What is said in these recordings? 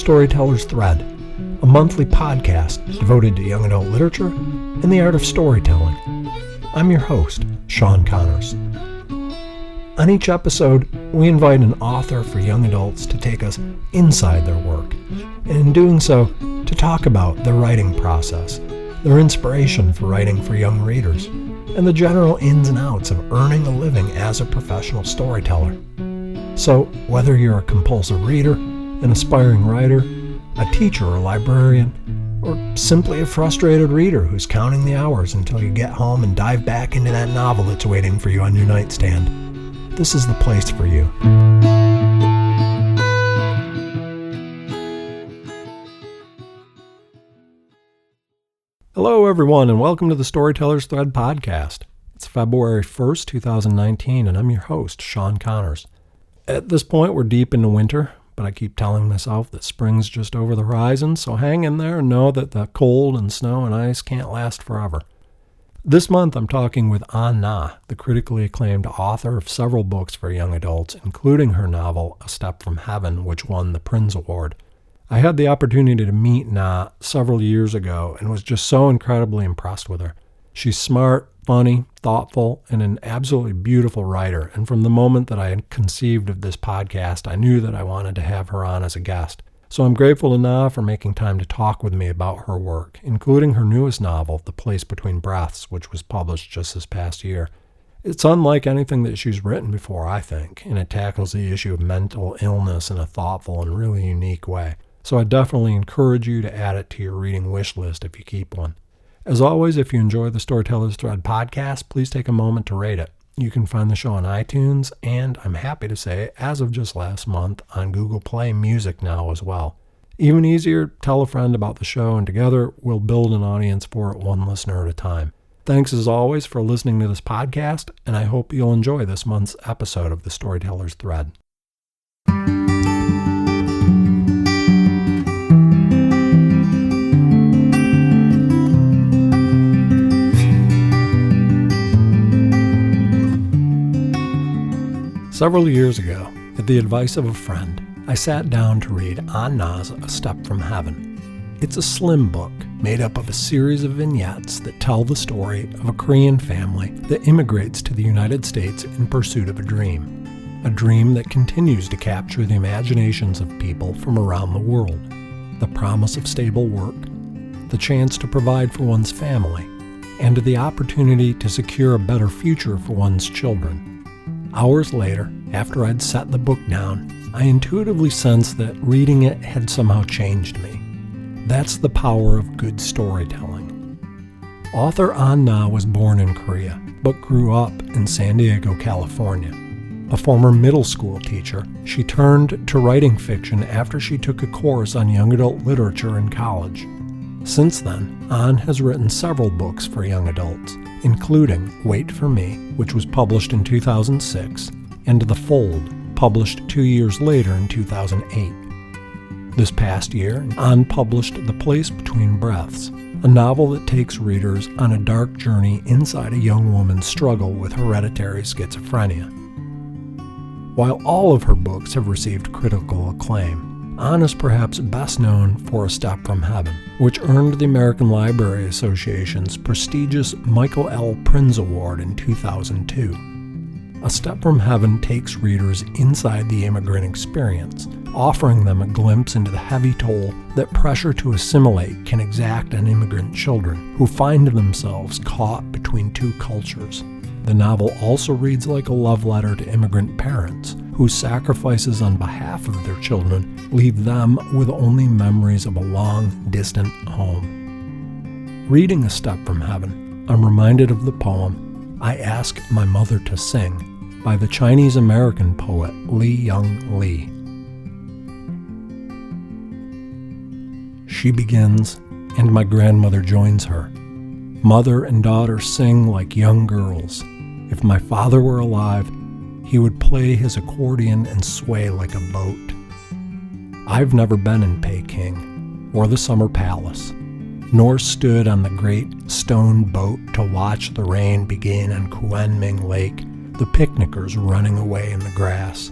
Storyteller's Thread, a monthly podcast devoted to young adult literature and the art of storytelling. I'm your host, Sean Connors. On each episode, we invite an author for young adults to take us inside their work, and in doing so, to talk about their writing process, their inspiration for writing for young readers, and the general ins and outs of earning a living as a professional storyteller. So, whether you're a compulsive reader, an aspiring writer, a teacher or librarian, or simply a frustrated reader who's counting the hours until you get home and dive back into that novel that's waiting for you on your nightstand, this is the place for you. Hello everyone, and welcome to the Storyteller's Thread podcast. It's February 1st, 2019, and I'm your host, Sean Connors. At this point, we're deep into winter, but I keep telling myself that spring's just over the horizon, so hang in there and know that the cold and snow and ice can't last forever. This month, I'm talking with An Na, the critically acclaimed author of several books for young adults, including her novel, A Step from Heaven, which won the Printz Award. I had the opportunity to meet Na several years ago and was just so incredibly impressed with her. She's smart, funny, thoughtful, and an absolutely beautiful writer, and from the moment that I had conceived of this podcast, I knew that I wanted to have her on as a guest. So I'm grateful to Na for making time to talk with me about her work, including her newest novel, The Place Between Breaths, which was published just this past year. It's unlike anything that she's written before, I think, and it tackles the issue of mental illness in a thoughtful and really unique way. So I definitely encourage you to add it to your reading wish list if you keep one. As always, if you enjoy the Storyteller's Thread podcast, please take a moment to rate it. You can find the show on iTunes, and I'm happy to say, as of just last month, on Google Play Music now as well. Even easier, tell a friend about the show, and together we'll build an audience for it one listener at a time. Thanks as always for listening to this podcast, and I hope you'll enjoy this month's episode of the Storyteller's Thread. Several years ago, at the advice of a friend, I sat down to read An Na's A Step from Heaven. It's a slim book made up of a series of vignettes that tell the story of a Korean family that immigrates to the United States in pursuit of a dream that continues to capture the imaginations of people from around the world, the promise of stable work, the chance to provide for one's family, and the opportunity to secure a better future for one's children. Hours later, after I'd set the book down, I intuitively sensed that reading it had somehow changed me. That's the power of good storytelling. Author An Na was born in Korea, but grew up in San Diego, California. A former middle school teacher, she turned to writing fiction after she took a course on young adult literature in college. Since then, An has written several books for young adults, including Wait for Me, which was published in 2006, and The Fold, published 2 years later in 2008. This past year, An published The Place Between Breaths, a novel that takes readers on a dark journey inside a young woman's struggle with hereditary schizophrenia. While all of her books have received critical acclaim, An is perhaps best known for A Step from Heaven, which earned the American Library Association's prestigious Michael L. Printz Award in 2002. A Step from Heaven takes readers inside the immigrant experience, offering them a glimpse into the heavy toll that pressure to assimilate can exact on immigrant children who find themselves caught between two cultures. The novel also reads like a love letter to immigrant parents whose sacrifices on behalf of their children leave them with only memories of a long, distant home. Reading A Step from Heaven, I'm reminded of the poem I Ask My Mother to Sing by the Chinese-American poet Li Young Lee. She begins, and my grandmother joins her. Mother and daughter sing like young girls. If my father were alive, he would play his accordion and sway like a boat. I've never been in Peking or the Summer Palace, nor stood on the great stone boat to watch the rain begin on Kunming Lake, the picnickers running away in the grass.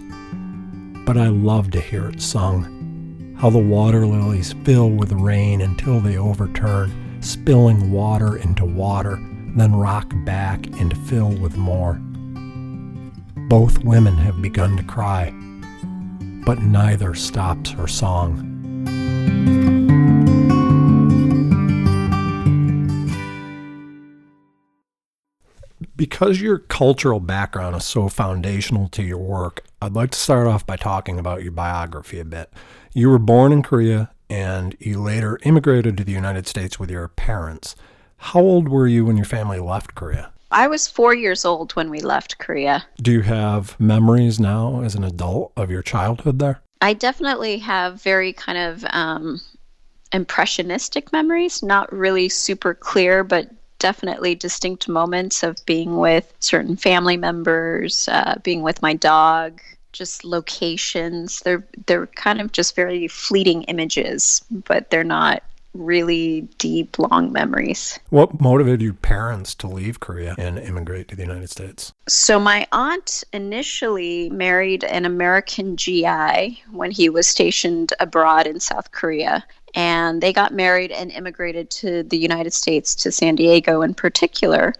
But I love to hear it sung. how the water lilies fill with rain until they overturn, spilling water into water, then rock back and fill with more. Both women have begun to cry, but neither stops her song. Because your cultural background is so foundational to your work, I'd like to start off by talking about your biography a bit. You were born in Korea, and you later immigrated to the United States with your parents. How old were you when your family left Korea? I was 4 years old when we left Korea. Do you have memories now as an adult of your childhood there? I definitely have very kind of impressionistic memories, not really super clear, but definitely distinct moments of being with certain family members, being with my dog, just locations. They're kind of just very fleeting images, but they're not really deep, long memories. What motivated your parents to leave Korea and immigrate to the United States? So my aunt initially married an American GI when he was stationed abroad in South Korea. And they got married and immigrated to the United States, to San Diego in particular.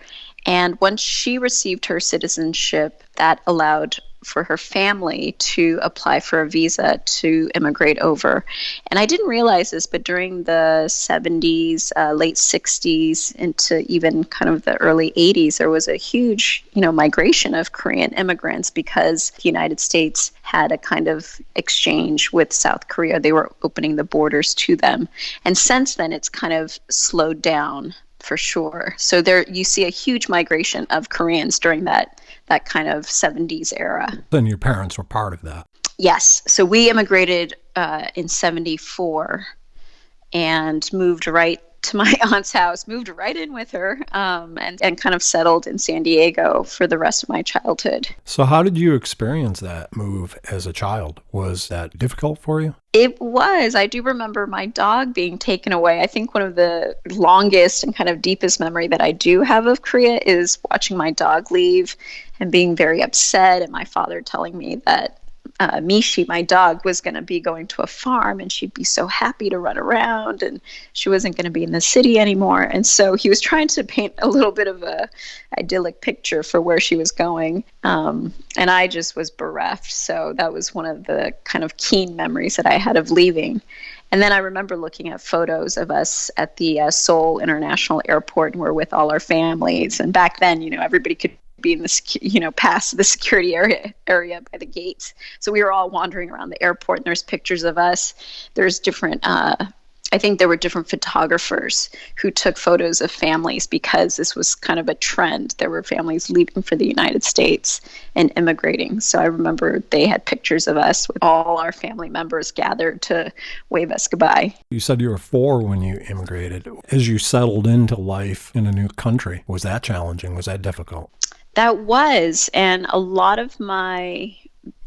And once she received her citizenship, that allowed for her family to apply for a visa to immigrate over. And I didn't realize this, but during the 70s, late 60s, into even kind of the early 80s, there was a huge, migration of Korean immigrants because the United States had a kind of exchange with South Korea. They were opening the borders to them. And since then, it's kind of slowed down for sure. So there you see a huge migration of Koreans during that kind of 70s era. Then your parents were part of that. Yes. So we immigrated in 74 and moved right to my aunt's house, moved right in with her, and kind of settled in San Diego for the rest of my childhood. So how did you experience that move as a child? Was that difficult for you? It was. I do remember my dog being taken away. I think one of the longest and kind of deepest memory that I do have of Korea is watching my dog leave and being very upset, and my father telling me that Mishi, my dog, was going to be going to a farm and she'd be so happy to run around and she wasn't going to be in the city anymore. And so he was trying to paint a little bit of a idyllic picture for where she was going. And I just was bereft. So that was one of the kind of keen memories that I had of leaving. And then I remember looking at photos of us at the Seoul International Airport, and we're with all our families. And back then, everybody could be in the, past the security area by the gates. So we were all wandering around the airport, and there's pictures of us. There's different, I think there were different photographers who took photos of families because this was kind of a trend. There were families leaving for the United States and immigrating. So I remember they had pictures of us with all our family members gathered to wave us goodbye. You said you were 4 when you immigrated. As you settled into life in a new country, was that challenging? Was that difficult? That was, and a lot of my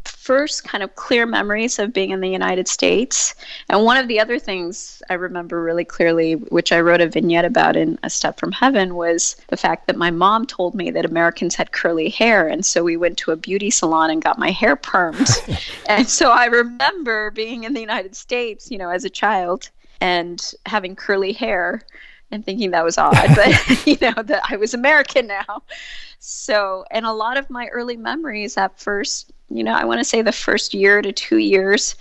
first kind of clear memories of being in the United States. And one of the other things I remember really clearly, which I wrote a vignette about in A Step from Heaven, was the fact that my mom told me that Americans had curly hair. And so we went to a beauty salon and got my hair permed. And so I remember being in the United States, as a child and having curly hair and thinking that was odd, but that I was American now. So, and a lot of my early memories at first, I want to say the first year to 2 years,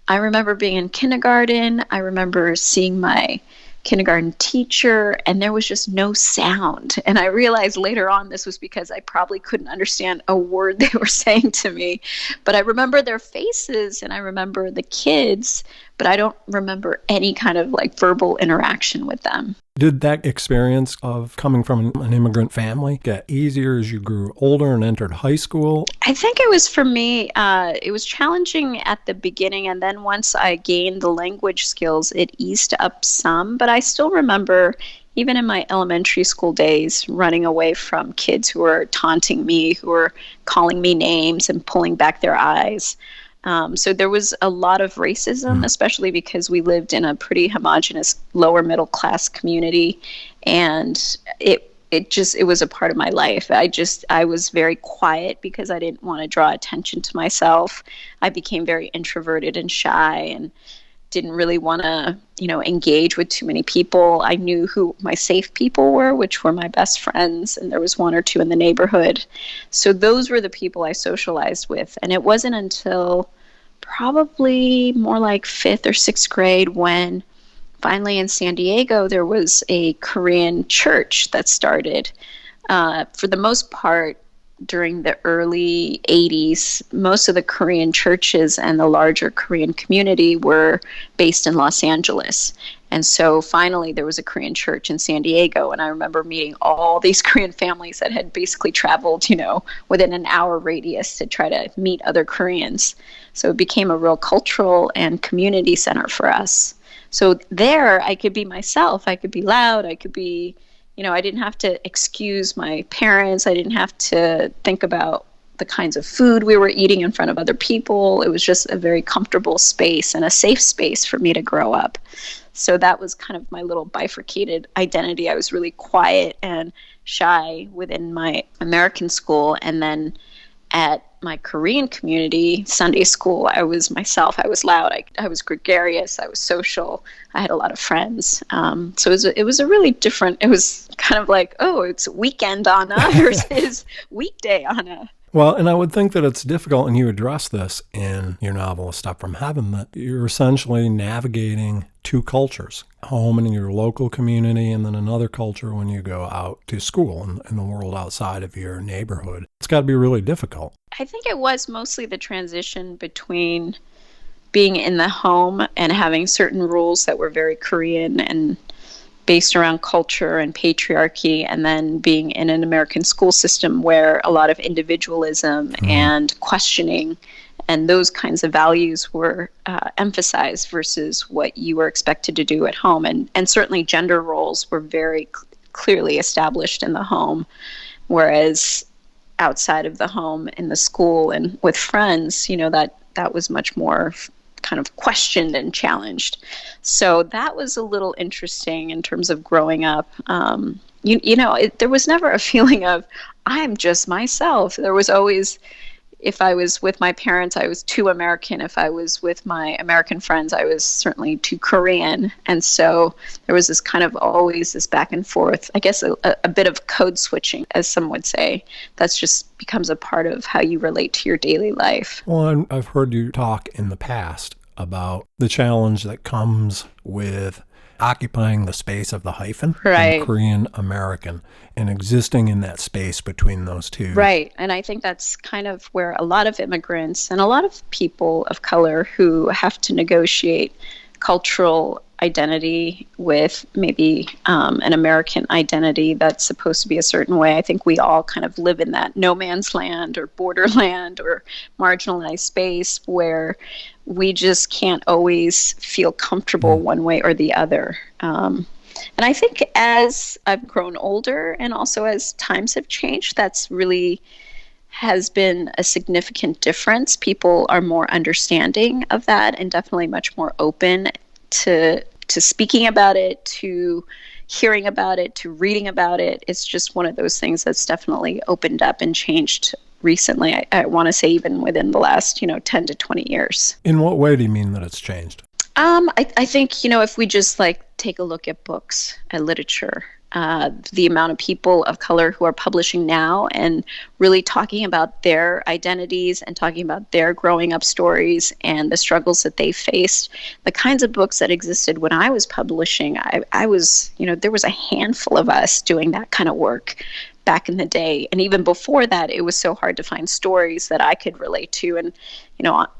I remember being in kindergarten. I remember seeing my kindergarten teacher, and there was just no sound. And I realized later on this was because I probably couldn't understand a word they were saying to me. But I remember their faces and I remember the kids, but I don't remember any kind of verbal interaction with them. Did that experience of coming from an immigrant family get easier as you grew older and entered high school? I think it was, for me, it was challenging at the beginning. And then once I gained the language skills, it eased up some. But I still remember, even in my elementary school days, running away from kids who were taunting me, who were calling me names and pulling back their eyes. So there was a lot of racism, especially because we lived in a pretty homogenous lower middle class community, and it was a part of my life. I was very quiet because I didn't want to draw attention to myself. I became very introverted and shy, and didn't really want to, engage with too many people. I knew who my safe people were, which were my best friends, and there was one or two in the neighborhood. So those were the people I socialized with. And it wasn't until probably more like fifth or sixth grade when finally in San Diego there was a Korean church that started. For the most part, during the early 80s, most of the Korean churches and the larger Korean community were based in Los Angeles. And so finally there was a Korean church in San Diego. And I remember meeting all these Korean families that had basically traveled, within an hour radius to try to meet other Koreans. So it became a real cultural and community center for us. So there I could be myself. I could be loud. I could be I didn't have to excuse my parents. I didn't have to think about the kinds of food we were eating in front of other people. It was just a very comfortable space and a safe space for me to grow up. So that was kind of my little bifurcated identity. I was really quiet and shy within my American school. And then at my Korean community, Sunday school, I was myself. I was loud. I was gregarious. I was social. I had a lot of friends. So it was a really different, it was kind of like, oh, it's weekend Anna versus weekday Anna. Well, and I would think that it's difficult, and you address this in your novel, A Step from Heaven, that you're essentially navigating two cultures, home and in your local community, and then another culture when you go out to school and in the world outside of your neighborhood. It's got to be really difficult. I think it was mostly the transition between being in the home and having certain rules that were very Korean and based around culture and patriarchy, and then being in an American school system where a lot of individualism and questioning and those kinds of values were emphasized versus what you were expected to do at home. And certainly gender roles were very clearly established in the home, whereas outside of the home, in the school and with friends, that was much more kind of questioned and challenged. So that was a little interesting in terms of growing up. There was never a feeling of, I'm just myself. There was always, if I was with my parents, I was too American. If I was with my American friends, I was certainly too Korean. And so there was this kind of always this back and forth, I guess a bit of code switching, as some would say. That's just becomes a part of how you relate to your daily life. Well, I've heard you talk in the past about the challenge that comes with occupying the space of the hyphen, right, Korean American, and existing in that space between those two. Right. And I think that's kind of where a lot of immigrants and a lot of people of color who have to negotiate cultural identity with maybe an American identity that's supposed to be a certain way. I think we all kind of live in that no man's land or borderland or marginalized space where we just can't always feel comfortable one way or the other. And I think as I've grown older and also as times have changed, that's really has been a significant difference. People are more understanding of that and definitely much more open to speaking about it, to hearing about it, to reading about it. It's just one of those things that's definitely opened up and changed recently. I want to say even within the last, 10 to 20 years. In what way do you mean that it's changed? I think, if we just take a look at books, at literature, the amount of people of color who are publishing now and really talking about their identities and talking about their growing up stories and the struggles that they faced, the kinds of books that existed when I was publishing, I was, there was a handful of us doing that kind of work back in the day. And even before that, it was so hard to find stories that I could relate to. And,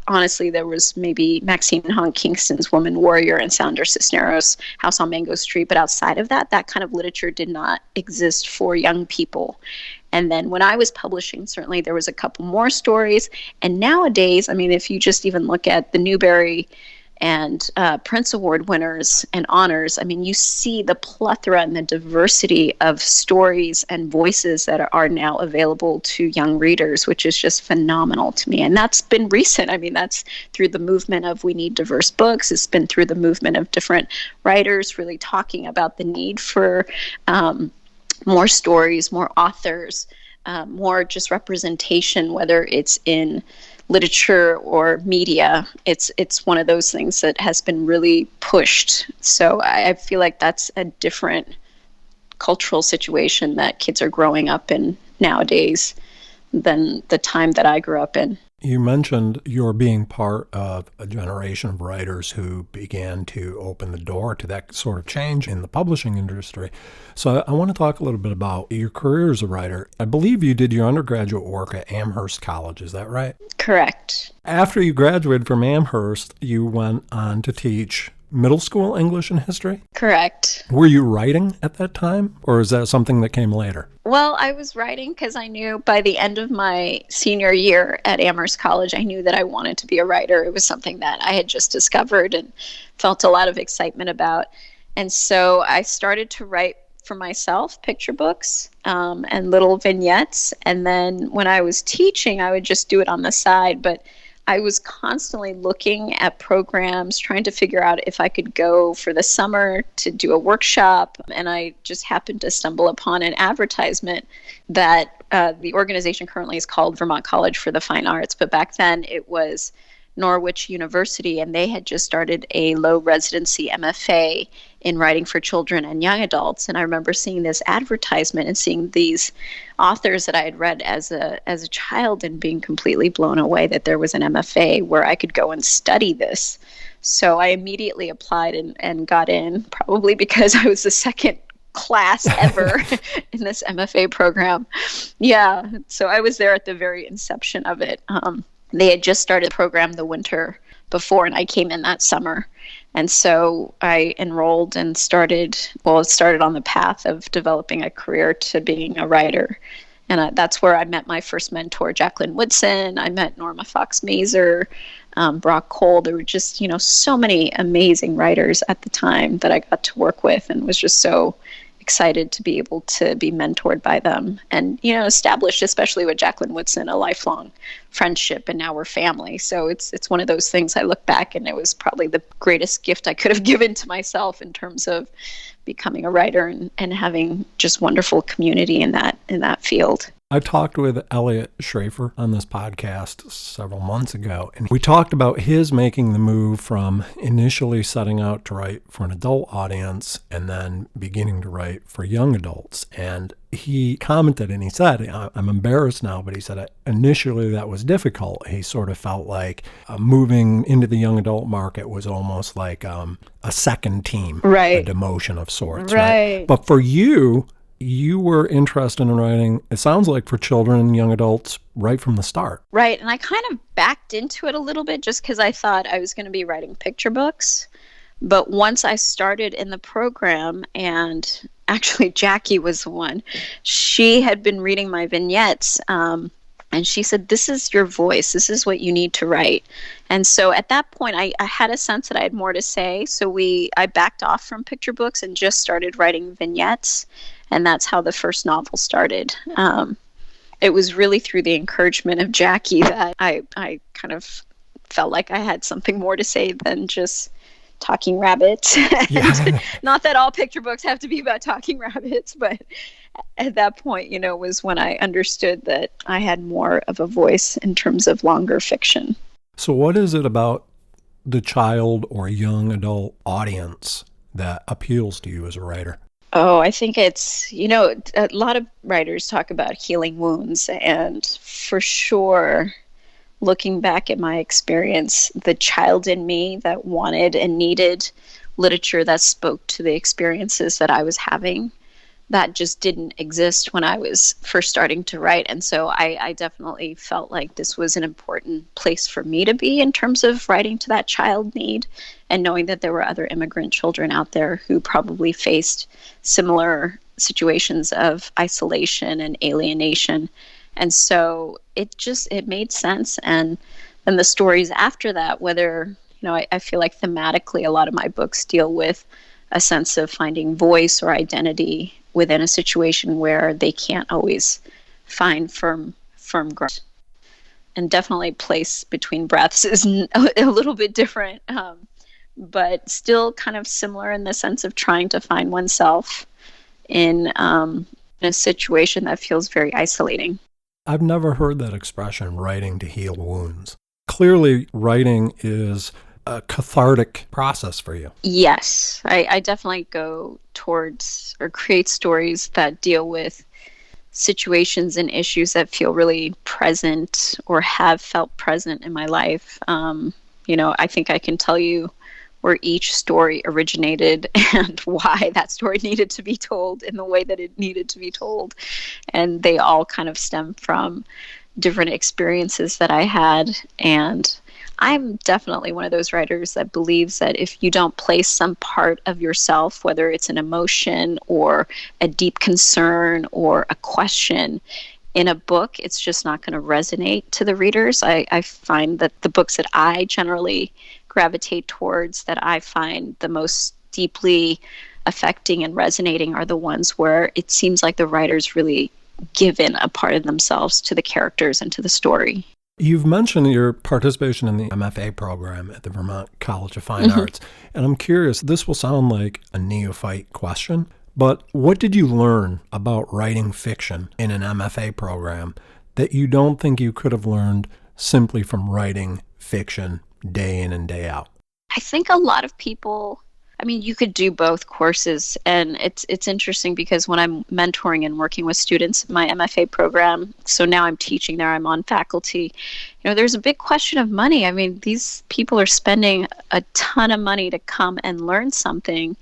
honestly, there was maybe Maxine Hong Kingston's Woman Warrior and Sandra Cisneros' House on Mango Street. But outside of that, that kind of literature did not exist for young people. And then when I was publishing, certainly there was a couple more stories. And nowadays, if you just even look at the Newbery and Prince Award winners and honors, you see the plethora and the diversity of stories and voices that are now available to young readers, which is just phenomenal to me. And that's been recent. That's through the movement of We Need Diverse Books. It's been through the movement of different writers really talking about the need for more stories, more authors, more just representation, whether it's in literature or media. It's one of those things that has been really pushed. So I feel like that's a different cultural situation that kids are growing up in nowadays than the time that I grew up in. You mentioned you're being part of a generation of writers who began to open the door to that sort of change in the publishing industry. So I want to talk a little bit about your career as a writer. I believe you did your undergraduate work at Amherst College. Is that right? Correct. After you graduated from Amherst, you went on to teach middle school English and history? Correct. Were you writing at that time, or is that something that came later? Well, I was writing because I knew by the end of my senior year at Amherst College, I knew that I wanted to be a writer. It was something that I had just discovered and felt a lot of excitement about. And so I started to write for myself picture books and little vignettes. And then when I was teaching, I would just do it on the side. But I was constantly looking at programs, trying to figure out if I could go for the summer to do a workshop. And I just happened to stumble upon an advertisement that the organization currently is called Vermont College for the Fine Arts. But back then it was Norwich University, and they had just started a low residency MFA in writing for children and young adults. And I remember seeing this advertisement and seeing these authors that I had read as a child and being completely blown away that there was an MFA where I could go and study this. So I immediately applied and got in, probably because I was the second class ever in this MFA program. Yeah, so I was there at the very inception of it. They had just started the program the winter before, and I came in that summer. And so I enrolled and started on the path of developing a career to being a writer. And that's where I met my first mentor, Jacqueline Woodson. I met Norma Fox Mazer, Brock Cole. There were just, so many amazing writers at the time that I got to work with, and was just so excited to be able to be mentored by them and, established, especially with Jacqueline Woodson, a lifelong friendship, and now we're family. So it's one of those things I look back and it was probably the greatest gift I could have given to myself in terms of becoming a writer and having just wonderful community in that field. I talked with Elliot Schrafer on this podcast several months ago, and we talked about his making the move from initially setting out to write for an adult audience and then beginning to write for young adults. And he commented and he said, I'm embarrassed now, but he said initially that was difficult. He sort of felt like moving into the young adult market was almost like a second team, right? A demotion of sorts, right? But for you were interested in writing, it sounds like, for children and young adults right from the start. Right. And I kind of backed into it a little bit just because I thought I was going to be writing picture books. But once I started in the program, and actually Jackie was the one, she had been reading my vignettes, and she said, this is your voice. This is what you need to write. And so at that point, I had a sense that I had more to say. So I backed off from picture books and just started writing vignettes. And that's how the first novel started. It was really through the encouragement of Jackie that I kind of felt like I had something more to say than just talking rabbits. Yeah. Not that all picture books have to be about talking rabbits, but at that point, was when I understood that I had more of a voice in terms of longer fiction. So what is it about the child or young adult audience that appeals to you as a writer? Oh, I think it's, a lot of writers talk about healing wounds, and for sure, looking back at my experience, the child in me that wanted and needed literature that spoke to the experiences that I was having, that just didn't exist when I was first starting to write. And so I definitely felt like this was an important place for me to be in terms of writing to that child need, and knowing that there were other immigrant children out there who probably faced similar situations of isolation and alienation. And so it made sense. And then the stories after that, whether, I feel like thematically a lot of my books deal with a sense of finding voice or identity within a situation where they can't always find firm ground. And definitely Place Between Breaths is a little bit different, but still kind of similar in the sense of trying to find oneself in a situation that feels very isolating. I've never heard that expression, writing to heal wounds. clearly writing is a cathartic process for you. Yes, I definitely go towards or create stories that deal with situations and issues that feel really present or have felt present in my life. I think I can tell you where each story originated and why that story needed to be told in the way that it needed to be told. And they all kind of stem from different experiences that I had. And I'm definitely one of those writers that believes that if you don't place some part of yourself, whether it's an emotion or a deep concern or a question in a book, it's just not going to resonate to the readers. I find that the books that I generally gravitate towards, that I find the most deeply affecting and resonating, are the ones where it seems like the writers really given a part of themselves to the characters and to the story. You've mentioned your participation in the MFA program at the Vermont College of Fine Arts, and I'm curious, this will sound like a neophyte question, but what did you learn about writing fiction in an MFA program that you don't think you could have learned simply from writing fiction day in and day out? I think a lot of people, you could do both courses, and it's interesting because when I'm mentoring and working with students in my MFA program, so now I'm teaching there, I'm on faculty, there's a big question of money. These people are spending a ton of money to come and learn something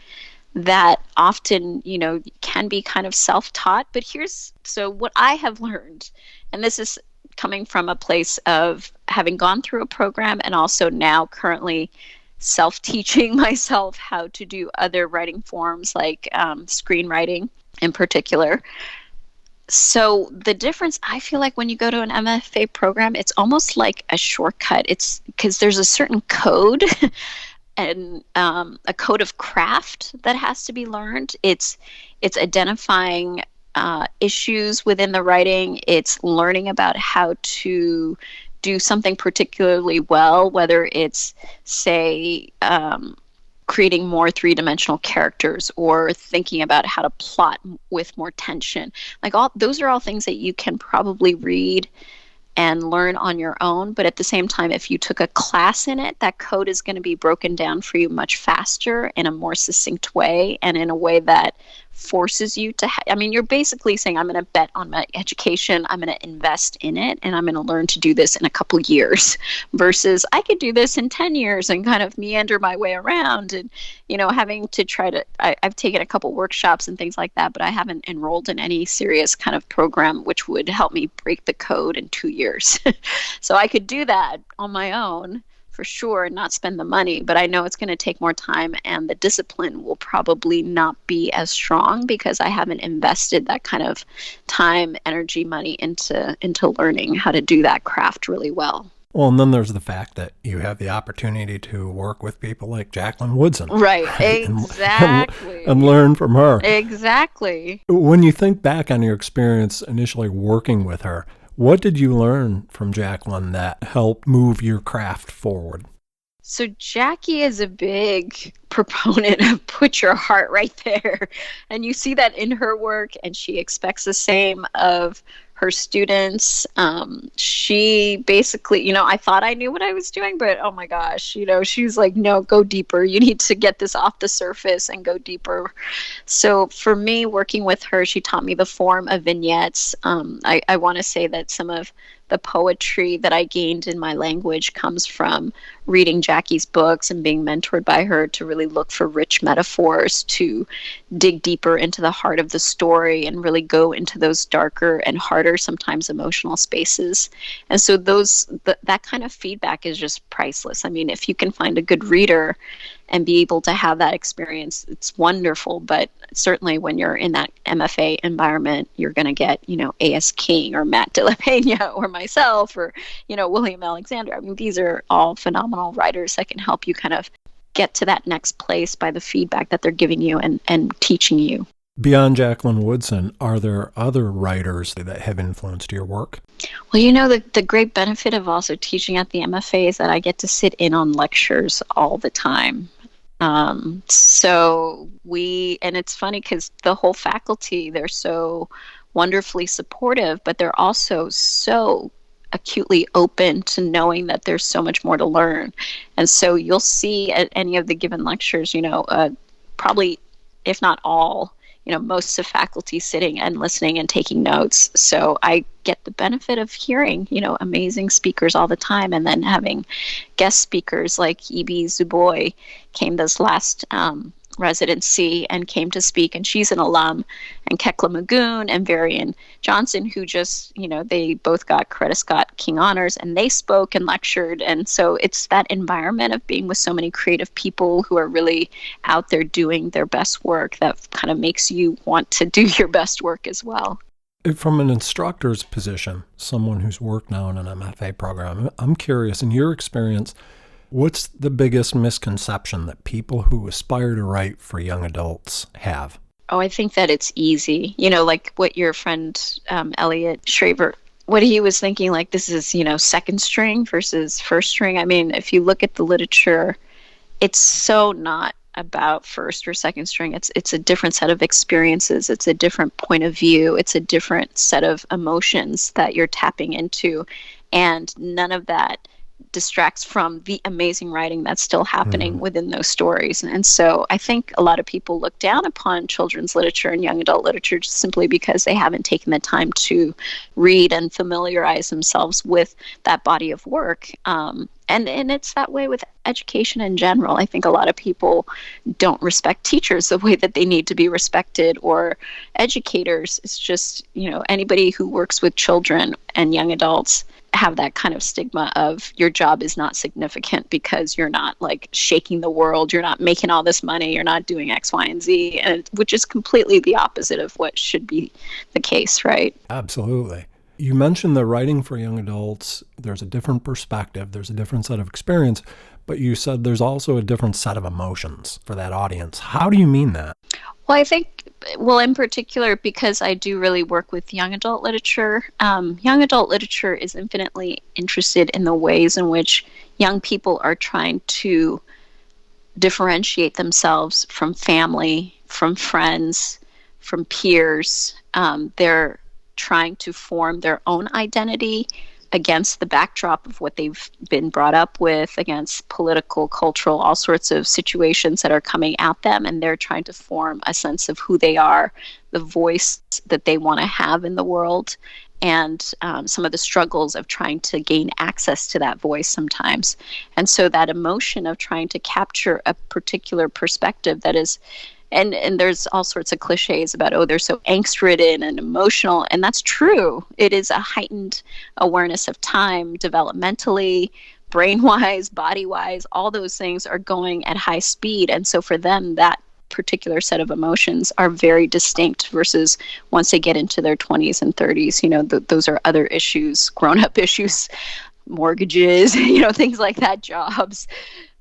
that often, can be kind of self-taught. But so what I have learned, and this is coming from a place of having gone through a program and also now currently self-teaching myself how to do other writing forms like screenwriting in particular. So the difference, I feel like when you go to an MFA program, it's almost like a shortcut. It's because there's a certain code and a code of craft that has to be learned. It's identifying issues within the writing. It's learning about how to do something particularly well, whether it's, say, creating more three-dimensional characters or thinking about how to plot with more tension. Those are all things that you can probably read and learn on your own. But at the same time, if you took a class in it, that code is going to be broken down for you much faster in a more succinct way and in a way that forces you to, you're basically saying, I'm going to bet on my education, I'm going to invest in it, and I'm going to learn to do this in a couple years versus I could do this in 10 years and kind of meander my way around and, having to try to, I've taken a couple workshops and things like that, but I haven't enrolled in any serious kind of program which would help me break the code in 2 years. So I could do that on my own for sure and not spend the money, but I know it's going to take more time and the discipline will probably not be as strong because I haven't invested that kind of time, energy, money into learning how to do that craft really well. Well, and then there's the fact that you have the opportunity to work with people like Jacqueline Woodson. Right? Exactly. And learn from her. Exactly. When you think back on your experience initially working with her, what did you learn from Jacqueline that helped move your craft forward? So Jackie is a big proponent of put your heart right there. And you see that in her work, and she expects the same of her students. She basically, I thought I knew what I was doing, but oh my gosh, she's like, no, go deeper. You need to get this off the surface and go deeper. So for me, working with her, she taught me the form of vignettes. I want to say that some of the poetry that I gained in my language comes from reading Jackie's books and being mentored by her to really look for rich metaphors, to dig deeper into the heart of the story and really go into those darker and harder, sometimes emotional spaces. And so that kind of feedback is just priceless. If you can find a good reader and be able to have that experience, it's wonderful. But certainly when you're in that MFA environment, you're going to get, A.S. King or Matt de la Peña or myself or, William Alexander. These are all phenomenal writers that can help you kind of get to that next place by the feedback that they're giving you and teaching you. Beyond Jacqueline Woodson, are there other writers that have influenced your work? Well, the great benefit of also teaching at the MFA is that I get to sit in on lectures all the time. And it's funny because the whole faculty, they're so wonderfully supportive, but they're also so acutely open to knowing that there's so much more to learn. And so you'll see at any of the given lectures, probably, if not all, most of faculty sitting and listening and taking notes. So I get the benefit of hearing, amazing speakers all the time, and then having guest speakers like E.B. Zuboy came this last residency and came to speak, and she's an alum, and Kekla Magoon and Varian Johnson, who just, they both got Coretta Scott King Honors, and they spoke and lectured. And so it's that environment of being with so many creative people who are really out there doing their best work that kind of makes you want to do your best work as well. From an instructor's position, someone who's worked now in an MFA program, I'm curious, in your experience, what's the biggest misconception that people who aspire to write for young adults have? Oh, I think that it's easy. Like what your friend Elliot Shraver, what he was thinking, like this is, second string versus first string. I mean, if you look at the literature, it's so not about first or second string. It's a different set of experiences. It's a different point of view. It's a different set of emotions that you're tapping into. And none of that distracts from the amazing writing that's still happening within those stories. And so I think a lot of people look down upon children's literature and young adult literature just simply because they haven't taken the time to read and familiarize themselves with that body of work. And it's that way with education in general. I think a lot of people don't respect teachers the way that they need to be respected, or educators. It's just, anybody who works with children and young adults have that kind of stigma of your job is not significant because you're not like shaking the world, you're not making all this money, you're not doing X, Y, and Z, and which is completely the opposite of what should be the case, right? Absolutely. You mentioned that writing for young adults, there's a different perspective, there's a different set of experience, but you said there's also a different set of emotions for that audience. How do you mean that? Well, I think, in particular, because I do really work with young adult literature, young adult literature is infinitely interested in the ways in which young people are trying to differentiate themselves from family, from friends, from peers. They're trying to form their own identity against the backdrop of what they've been brought up with, against political, cultural, all sorts of situations that are coming at them, and they're trying to form a sense of who they are, the voice that they want to have in the world, and some of the struggles of trying to gain access to that voice sometimes. And so that emotion of trying to capture a particular perspective that is, and there's all sorts of cliches about, they're so angst-ridden and emotional, and that's true. It is a heightened awareness of time, developmentally, brain-wise, body-wise, all those things are going at high speed. And so for them, that particular set of emotions are very distinct versus once they get into their 20s and 30s, those are other issues, grown-up issues, mortgages, things like that, jobs.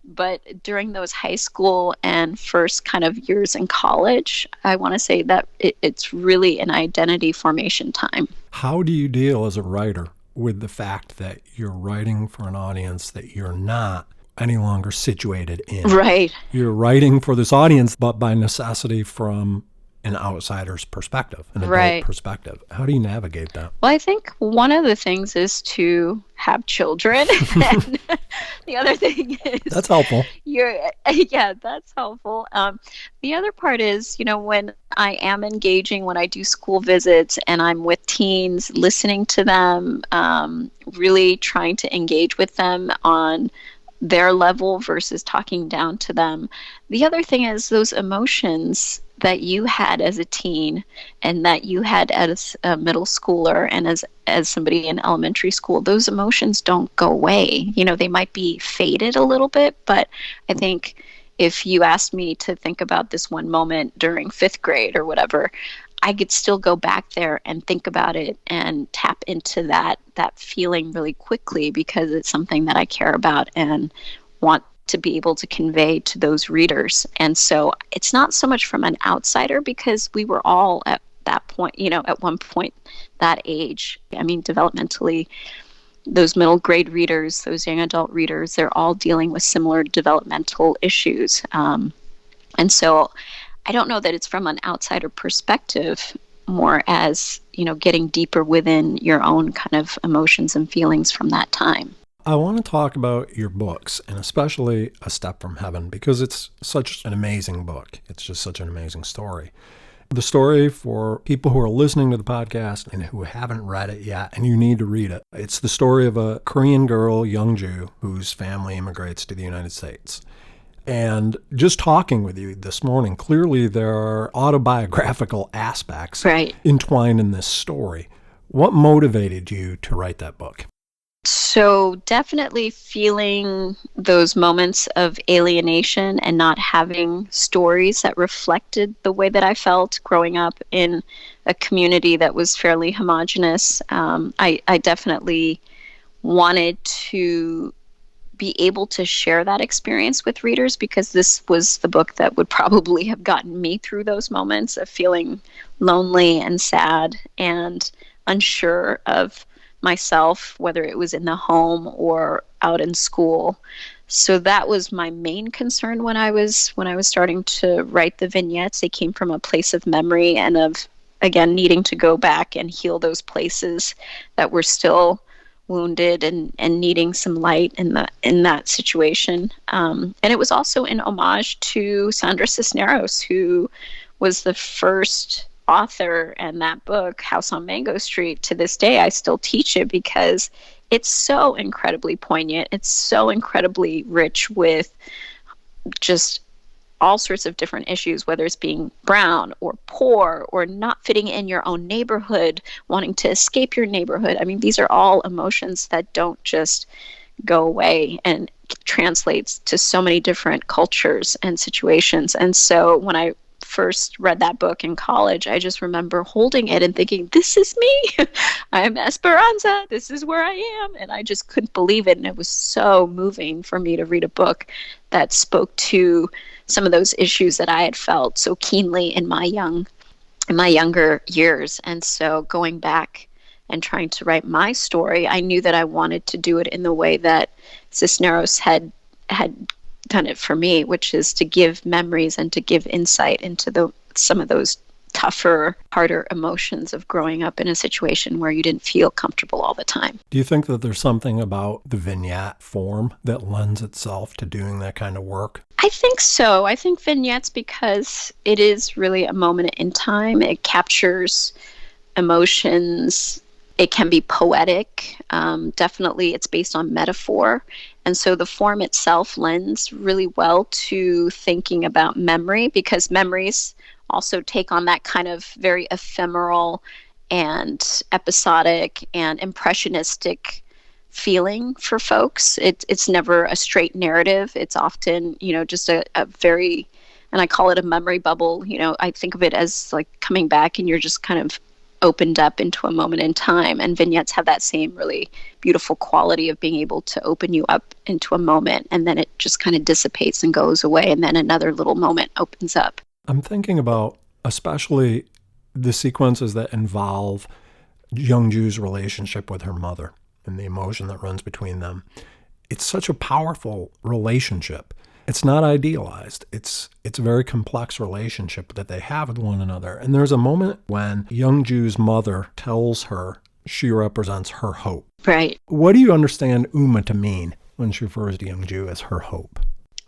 But during those high school and first kind of years in college, I want to say that it's really an identity formation time. How do you deal as a writer with the fact that you're writing for an audience that you're not any longer situated in? Right. You're writing for this audience, but by necessity from an outsider's perspective, an adult perspective. How do you navigate that? Well, I think one of the things is to have children. And the other thing is... That's helpful. Yeah, that's helpful. The other part is, when I am engaging, when I do school visits and I'm with teens, listening to them, really trying to engage with them on their level versus talking down to them. The other thing is those emotions that you had as a teen and that you had as a middle schooler and as somebody in elementary school, those emotions don't go away. They might be faded a little bit, but I think if you asked me to think about this one moment during 5th grade or whatever, I could still go back there and think about it and tap into that feeling really quickly because it's something that I care about and want to be able to convey to those readers. And so it's not so much from an outsider because we were all at that point, at one point, that age. I mean, developmentally, those middle grade readers, those young adult readers, they're all dealing with similar developmental issues. And so I don't know that it's from an outsider perspective more as, getting deeper within your own kind of emotions and feelings from that time. I want to talk about your books, and especially A Step from Heaven, because it's such an amazing book. It's just such an amazing story. The story, for people who are listening to the podcast and who haven't read it yet, and you need to read it, it's the story of a Korean girl, Youngju, whose family immigrates to the United States. And just talking with you this morning, clearly there are autobiographical aspects entwined in this story. What motivated you to write that book? So definitely feeling those moments of alienation and not having stories that reflected the way that I felt growing up in a community that was fairly homogenous. I definitely wanted to be able to share that experience with readers, because this was the book that would probably have gotten me through those moments of feeling lonely and sad and unsure of myself, whether it was in the home or out in school. So that was my main concern when I was starting to write the vignettes. They came from a place of memory and of, again, needing to go back and heal those places that were still wounded and needing some light in that situation. And it was also in homage to Sandra Cisneros, who was the first author, and that book, House on Mango Street, to this day I still teach it because it's so incredibly poignant. It's so incredibly rich with just all sorts of different issues, whether it's being brown or poor or not fitting in your own neighborhood, wanting to escape your neighborhood. I mean, these are all emotions that don't just go away, and translates to so many different cultures and situations. And so when I first read that book in college, I just remember holding it and thinking, this is me. I'm Esperanza. This is where I am. And I just couldn't believe it. And it was so moving for me to read a book that spoke to some of those issues that I had felt so keenly in my younger years. And so going back and trying to write my story, I knew that I wanted to do it in the way that Cisneros had done it for me, which is to give memories and to give insight into some of those tougher, harder emotions of growing up in a situation where you didn't feel comfortable all the time. Do you think that there's something about the vignette form that lends itself to doing that kind of work? I think so. I think vignettes, because it is really a moment in time. It captures emotions. It can be poetic. Definitely it's based on metaphor. And so the form itself lends really well to thinking about memory, because memories also take on that kind of very ephemeral and episodic and impressionistic feeling for folks. It's never a straight narrative. It's often, just a very, and I call it a memory bubble. I think of it as like coming back and you're just kind of opened up into a moment in time. And vignettes have that same really beautiful quality of being able to open you up into a moment, and then it just kind of dissipates and goes away, and then another little moment opens up. I'm thinking about especially the sequences that involve Youngju's relationship with her mother and the emotion that runs between them. It's such a powerful relationship. It's not idealized. It's a very complex relationship that they have with one another. And there's a moment when Youngju's mother tells her she represents her hope. Right. What do you understand Uma to mean when she refers to Youngju as her hope?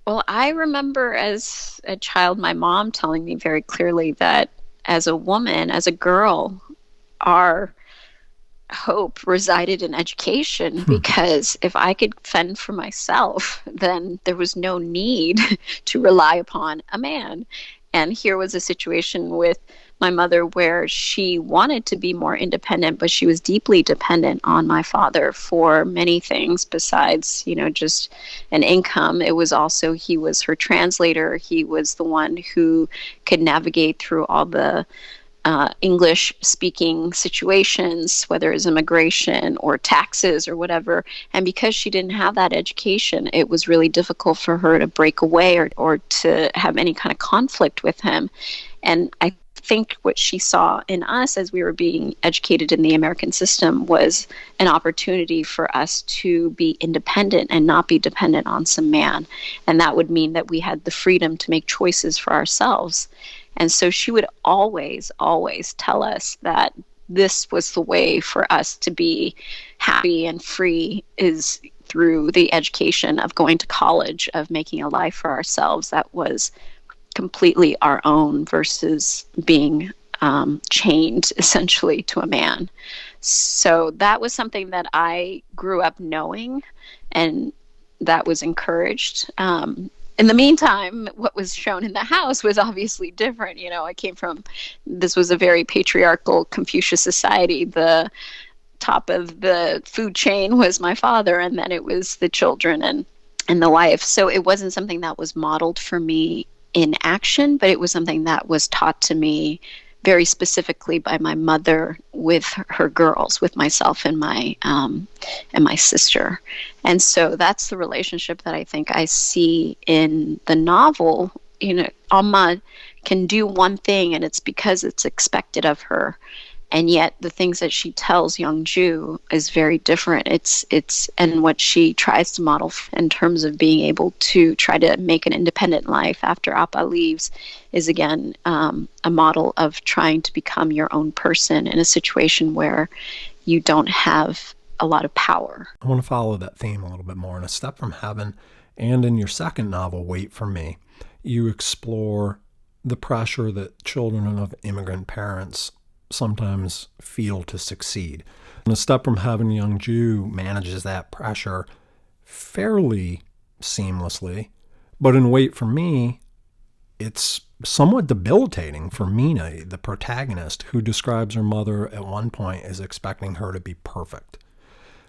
Well, I remember as a child, my mom telling me very clearly that as a woman, as a girl, our hope resided in education, because if I could fend for myself, then there was no need to rely upon a man. And here was a situation with my mother where she wanted to be more independent, but she was deeply dependent on my father for many things besides, just an income. It was also, he was her translator. He was the one who could navigate through all the English-speaking situations, whether it's immigration or taxes or whatever. And because she didn't have that education, it was really difficult for her to break away or to have any kind of conflict with him. And I think what she saw in us as we were being educated in the American system was an opportunity for us to be independent and not be dependent on some man. And that would mean that we had the freedom to make choices for ourselves. And so she would always, always tell us that this was the way for us to be happy and free, is through the education of going to college, of making a life for ourselves that was completely our own versus being chained essentially to a man. So that was something that I grew up knowing, and that was encouraged. In the meantime, what was shown in the house was obviously different. I came from, this was a very patriarchal Confucius society. The top of the food chain was my father, and then it was the children and the wife. So it wasn't something that was modeled for me in action, but it was something that was taught to me very specifically by my mother with her girls, with myself and my sister. And so that's the relationship that I think I see in the novel. Amma can do one thing, and it's because it's expected of her. And yet the things that she tells Youngju is very different. It's and what she tries to model in terms of being able to try to make an independent life after Appa leaves is, again, a model of trying to become your own person in a situation where you don't have a lot of power. I want to follow that theme a little bit more. In A Step from Heaven and in your second novel, Wait for Me, you explore the pressure that children of immigrant parents sometimes feel to succeed. In A Step from Heaven, Youngju manages that pressure fairly seamlessly, but in Wait for Me, it's somewhat debilitating for Mina, the protagonist, who describes her mother at one point as expecting her to be perfect.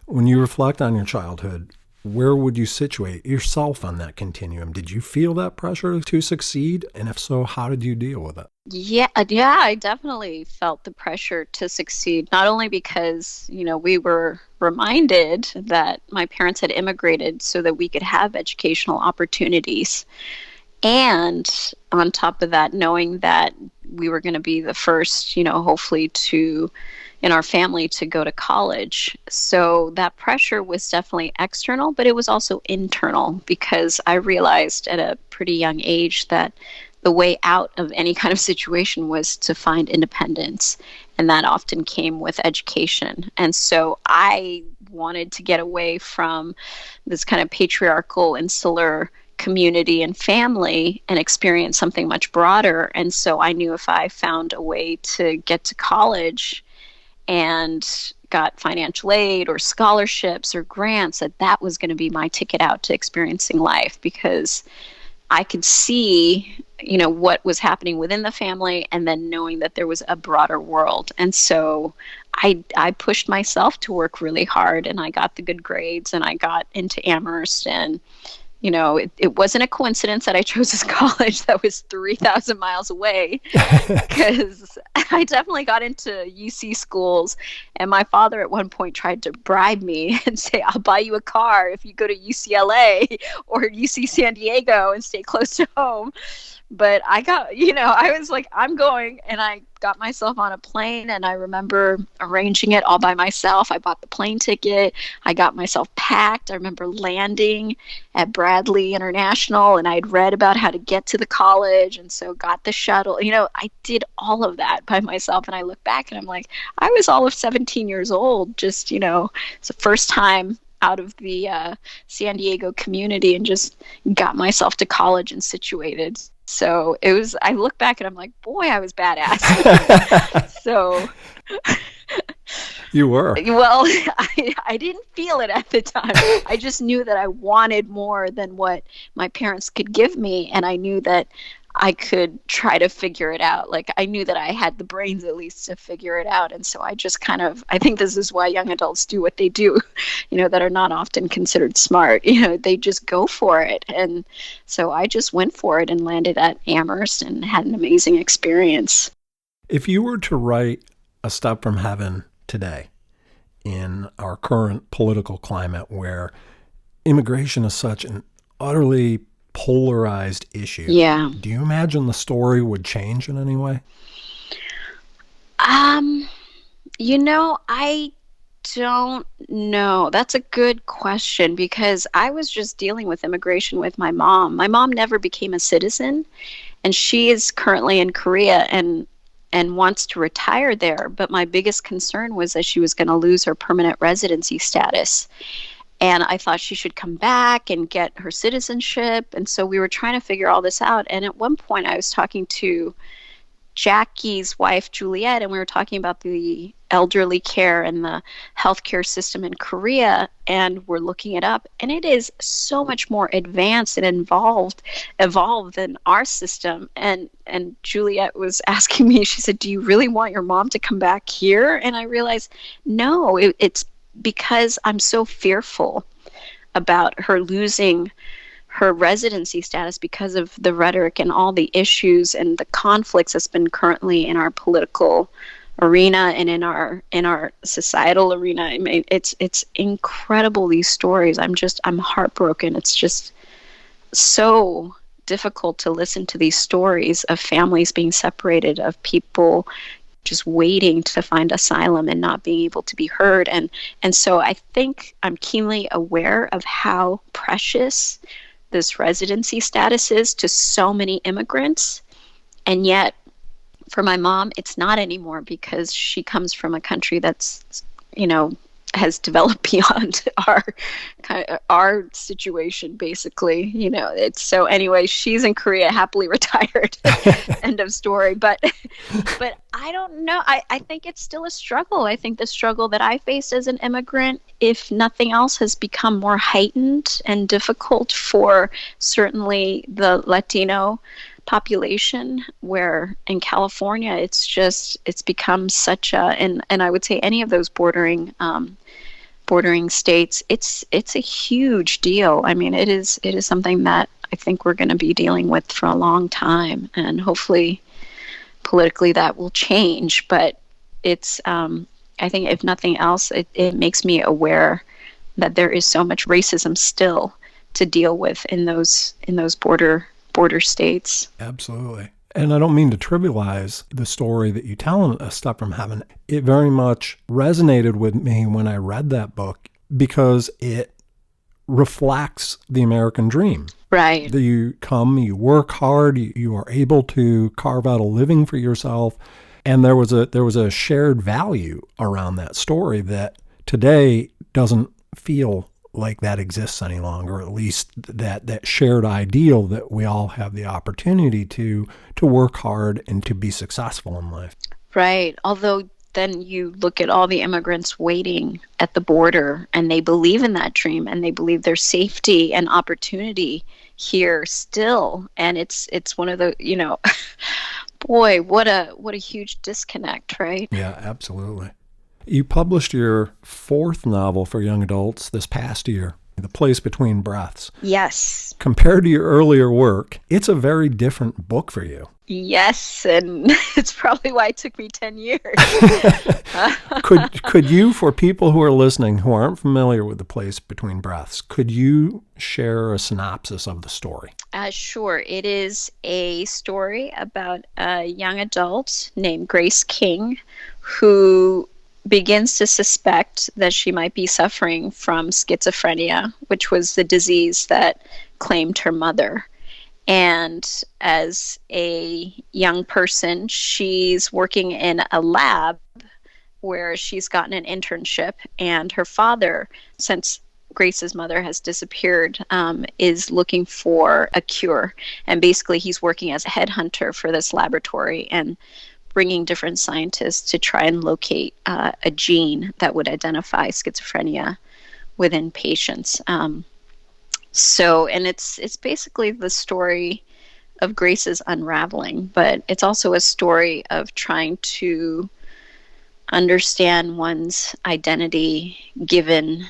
When you reflect on your childhood, where would you situate yourself on that continuum? Did you feel that pressure to succeed? And if so, how did you deal with it? Yeah, I definitely felt the pressure to succeed, not only because, we were reminded that my parents had immigrated so that we could have educational opportunities. And on top of that, knowing that we were going to be the first, hopefully in our family to go to college. So that pressure was definitely external, but it was also internal, because I realized at a pretty young age that the way out of any kind of situation was to find independence. And that often came with education. And so I wanted to get away from this kind of patriarchal, insular community and family and experience something much broader. And so I knew if I found a way to get to college and got financial aid or scholarships or grants, that was going to be my ticket out to experiencing life, because I could see, what was happening within the family, and then knowing that there was a broader world. And so I pushed myself to work really hard, and I got the good grades, and I got into Amherst, and it wasn't a coincidence that I chose this college that was 3,000 miles away, because I definitely got into UC schools. And my father at one point tried to bribe me and say, I'll buy you a car if you go to UCLA or UC San Diego and stay close to home. But I got, I was like, I'm going. And I got myself on a plane, and I remember arranging it all by myself. I bought the plane ticket. I got myself packed. I remember landing at Bradley International, and I'd read about how to get to the college. And so got the shuttle. I did all of that by myself. And I look back and I'm like, I was all of 17 years old. Just, it's the first time out of the San Diego community, and just got myself to college and situated. So it was, I look back and I'm like, boy, I was badass. So you were. Well, I didn't feel it at the time. I just knew that I wanted more than what my parents could give me. And I knew that I could try to figure it out. Like, I knew that I had the brains at least to figure it out. And so I just I think this is why young adults do what they do, that are not often considered smart. They just go for it. And so I just went for it and landed at Amherst and had an amazing experience. If you were to write A Step from Heaven today, in our current political climate where immigration is such an utterly polarized issue. Yeah. Do you imagine the story would change in any way? I don't know. That's a good question, because I was just dealing with immigration with my mom. My mom never became a citizen. And she is currently in Korea and wants to retire there. But my biggest concern was that she was going to lose her permanent residency status. And I thought she should come back and get her citizenship. And so we were trying to figure all this out. And at one point I was talking to Jackie's wife, Juliet, and we were talking about the elderly care and the healthcare system in Korea, and we're looking it up, and it is so much more advanced and evolved than our system. And Juliet was asking me, she said, "Do you really want your mom to come back here?" And I realized, no, it's because I'm so fearful about her losing her residency status because of the rhetoric and all the issues and the conflicts that's been currently in our political arena and in our societal arena. I mean, it's incredible, these stories. I'm heartbroken. It's just so difficult to listen to these stories of families being separated, of people just waiting to find asylum and not being able to be heard. And so I think I'm keenly aware of how precious this residency status is to so many immigrants. And yet for my mom, it's not anymore, because she comes from a country that's, has developed beyond our situation, basically. It's so anyway, she's in Korea, happily retired. End of story. But I don't know. I think it's still a struggle. I think the struggle that I faced as an immigrant, if nothing else, has become more heightened and difficult for certainly the Latino population, where in California it's become such a, and I would say any of those bordering states, it's a huge deal. I mean, it is something that I think we're going to be dealing with for a long time, and hopefully politically that will change. But it's I think if nothing else, it makes me aware that there is so much racism still to deal with in those border states. Absolutely. And I don't mean to trivialize the story that you tell in A Step from Heaven. It very much resonated with me when I read that book, because it reflects the American dream. Right. That you come, you work hard, you are able to carve out a living for yourself. And there was a shared value around that story that today doesn't feel like that exists any longer, at least that shared ideal that we all have the opportunity to work hard and to be successful in life. Right. Although then you look at all the immigrants waiting at the border, and they believe in that dream, and they believe there's safety and opportunity here still. And it's one of the, boy, what a huge disconnect, right? Yeah, absolutely. You published your fourth novel for young adults this past year, The Place Between Breaths. Yes. Compared to your earlier work, it's a very different book for you. Yes, and it's probably why it took me 10 years. Could you, for people who are listening who aren't familiar with The Place Between Breaths, could you share a synopsis of the story? Sure. It is a story about a young adult named Grace King who begins to suspect that she might be suffering from schizophrenia, which was the disease that claimed her mother. And as a young person, she's working in a lab where she's gotten an internship, and her father, since Grace's mother has disappeared, is looking for a cure. And basically he's working as a headhunter for this laboratory and bringing different scientists to try and locate a gene that would identify schizophrenia within patients. And it's basically the story of Grace's unraveling, but it's also a story of trying to understand one's identity, given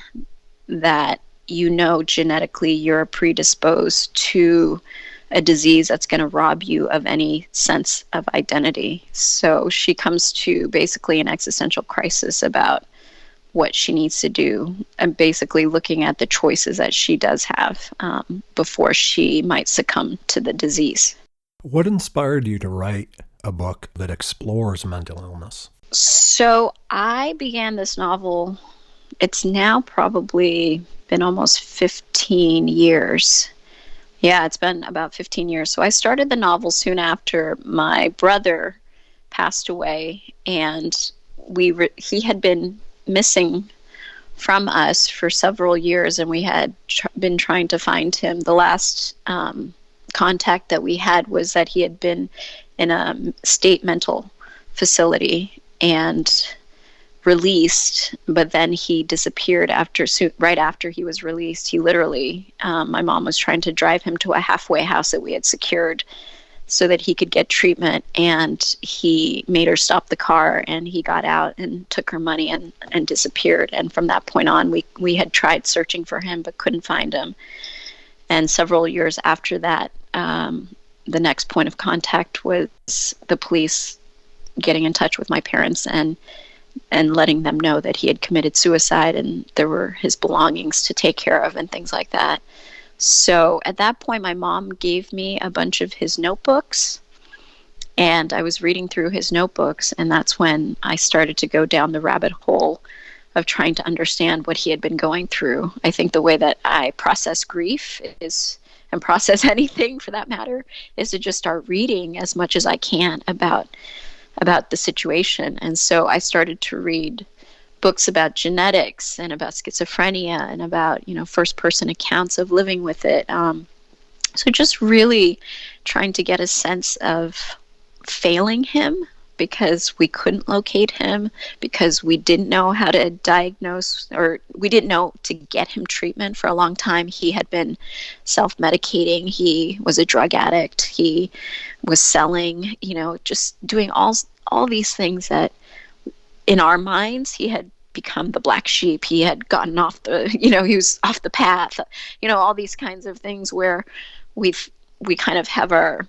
that genetically you're predisposed to a disease that's going to rob you of any sense of identity. So she comes to basically an existential crisis about what she needs to do, and basically looking at the choices that she does have before she might succumb to the disease. What inspired you to write a book that explores mental illness? So I began this novel, it's now probably been almost 15 years, Yeah, it's been about 15 years. So I started the novel soon after my brother passed away, and he had been missing from us for several years, and we had been trying to find him. The last contact that we had was that he had been in a state mental facility and released, but then he disappeared right after he was released. He literally, my mom was trying to drive him to a halfway house that we had secured so that he could get treatment, and he made her stop the car, and he got out and took her money and disappeared. And from that point on, we had tried searching for him but couldn't find him. And several years after that, the next point of contact was the police getting in touch with my parents and letting them know that he had committed suicide and there were his belongings to take care of and things like that. So at that point, my mom gave me a bunch of his notebooks, and I was reading through his notebooks, and that's when I started to go down the rabbit hole of trying to understand what he had been going through. I think the way that I process grief and process anything for that matter, is to just start reading as much as I can about the situation. And so I started to read books about genetics and about schizophrenia and about, first person accounts of living with it. So just really trying to get a sense of failing him, because we couldn't locate him, because we didn't know how to diagnose, or we didn't know to get him treatment for a long time. He had been self-medicating. He was a drug addict. He was selling, just doing all these things that in our minds, he had become the black sheep. He had gotten off he was off the path, all these kinds of things where we kind of have our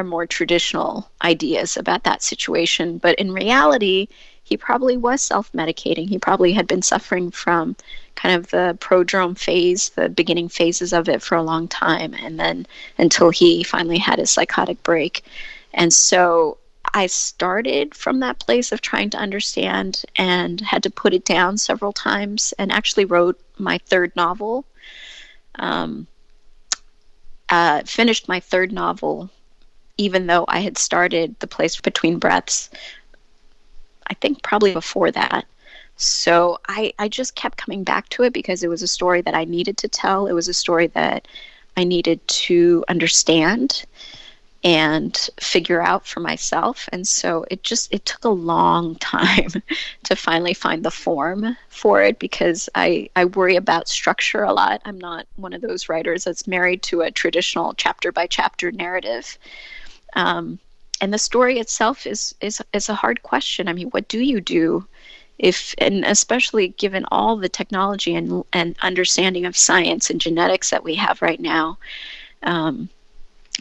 more traditional ideas about that situation. But in reality, he probably was self-medicating. He probably had been suffering from kind of the prodrome phase, the beginning phases of it, for a long time, and then until he finally had his psychotic break. And so I started from that place of trying to understand and had to put it down several times, and actually wrote my third novel. Finished my third novel, even though I had started The Place Between Breaths, I think probably before that. So I just kept coming back to it because it was a story that I needed to tell. It was a story that I needed to understand and figure out for myself. And so it took a long time to finally find the form for it, because I worry about structure a lot. I'm not one of those writers that's married to a traditional chapter by chapter narrative. And the story itself is a hard question. I mean, what do you do and especially given all the technology and understanding of science and genetics that we have right now,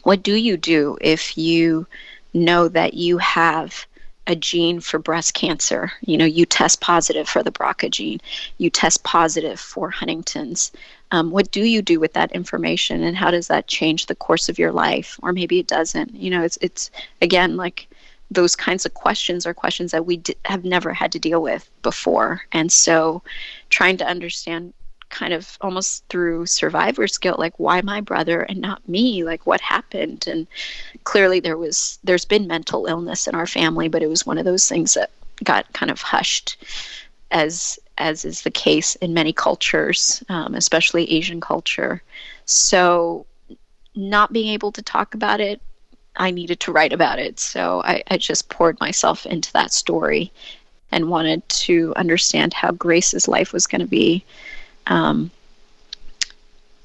what do you do if you know that you have a gene for breast cancer? You test positive for the BRCA gene, you test positive for Huntington's. What do you do with that information, and how does that change the course of your life? Or maybe it doesn't. It's again, like, those kinds of questions are questions that we have never had to deal with before. And so trying to understand, kind of almost through survivor's guilt, like, why my brother and not me? Like, what happened? And clearly there's been mental illness in our family, but it was one of those things that got kind of hushed, as is the case in many cultures, especially Asian culture. So not being able to talk about it, I needed to write about it. So I just poured myself into that story and wanted to understand how Grace's life was going to be